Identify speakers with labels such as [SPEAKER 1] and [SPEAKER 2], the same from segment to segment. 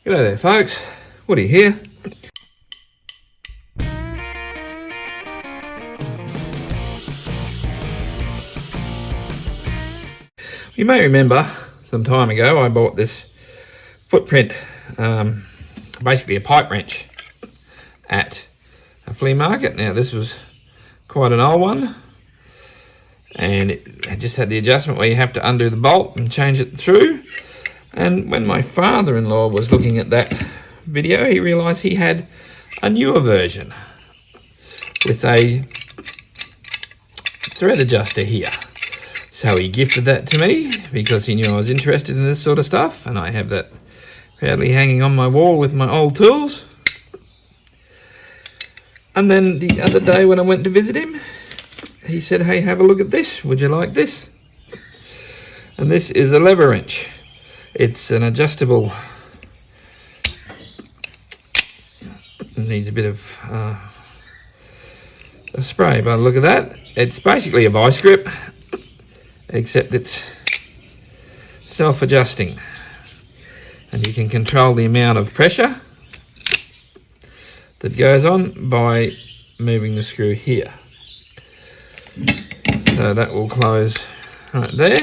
[SPEAKER 1] G'day there folks, Woody here. You may remember some time ago I bought this footprint, basically a pipe wrench at a flea market. Now this was quite an old one, and it just had the adjustment where you have to undo the bolt and change it through. And when my father-in-law was looking at that video, he realised he had a newer version with a thread adjuster here. So he gifted that to me because he knew I was interested in this sort of stuff, and I have that proudly hanging on my wall with my old tools. And then the other day when I went to visit him, he said, "Hey, have a look at this, would you like this?" And this is a Leverwrench. It's an adjustable, it needs a bit of a spray, but look at that. It's basically a vice grip, except it's self-adjusting, and you can control the amount of pressure that goes on by moving the screw here. So that will close right there.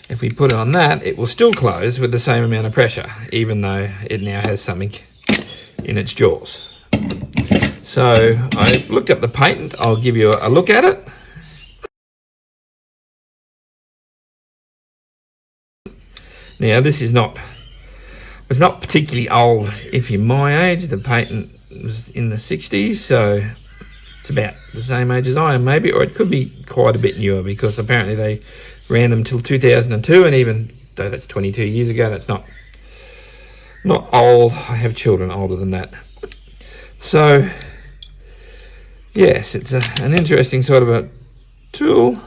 [SPEAKER 1] If we put it on that, it will still close with the same amount of pressure, even though it now has something in its jaws. So I looked up the patent. I'll give you a look at it. Now this is not, it's not particularly old if you're my age. The patent was in the 60s, so it's about the same age as I am maybe, or it could be quite a bit newer, because apparently they ran them till 2002, and even though that's 22 years ago, that's not old. I have children older than that. So yes, it's an interesting sort of a tool.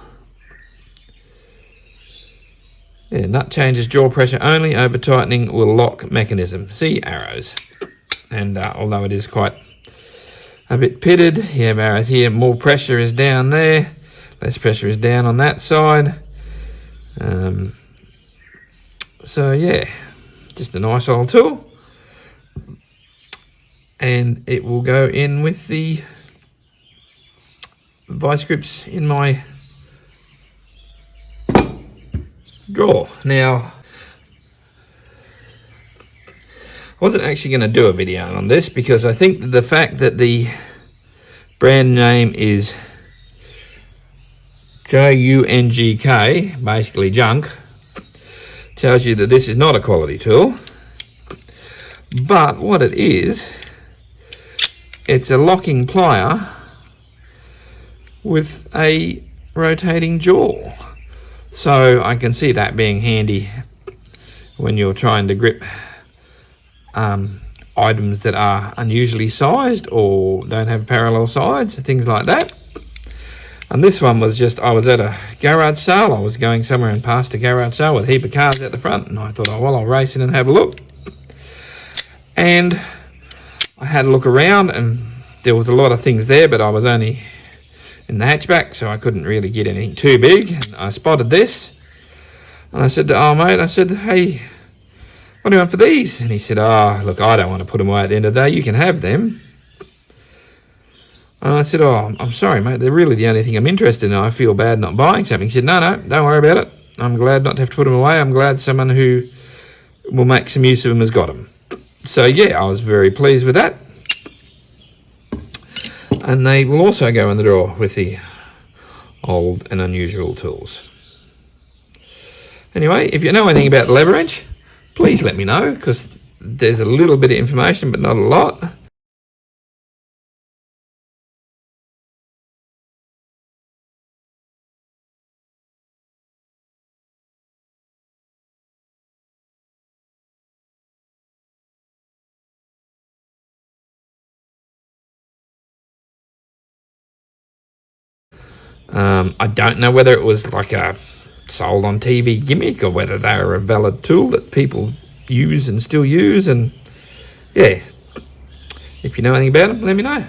[SPEAKER 1] Yeah, nut changes jaw pressure only, over tightening will lock mechanism. See arrows. And although it is quite a bit pitted, you have arrows here. More pressure is down there, less pressure is down on that side. So yeah, just a nice old tool, and it will go in with the vice grips in my drawer. Now, I wasn't actually going to do a video on this because I think that the fact that the brand name is Junk, basically junk, tells you that this is not a quality tool. But what it is, it's a locking plier with a rotating jaw. So I can see that being handy when you're trying to grip items that are unusually sized or don't have parallel sides, things like that. And this one was just, I was at a garage sale. I was going somewhere and passed a garage sale with a heap of cars at the front, and I thought, oh well, I'll race in and have a look. And I had a look around, and there was a lot of things there, but I was only in the hatchback, so I couldn't really get anything too big. And I spotted this, and I said to old mate, I said, "Hey, what do you want for these?" And he said, "Oh, look, I don't want to put them away at the end of the day. You can have them." And I said, "Oh, I'm sorry, mate. They're really the only thing I'm interested in. I feel bad not buying something." He said, No, don't worry about it. I'm glad not to have to put them away. I'm glad someone who will make some use of them has got them." So yeah, I was very pleased with that. And they will also go in the drawer with the old and unusual tools. Anyway, if you know anything about the Leverwrench, please let me know, because there's a little bit of information, but not a lot. I don't know whether it was like a sold on TV gimmick or whether they are a valid tool that people use and still use. And yeah, if you know anything about them, let me know.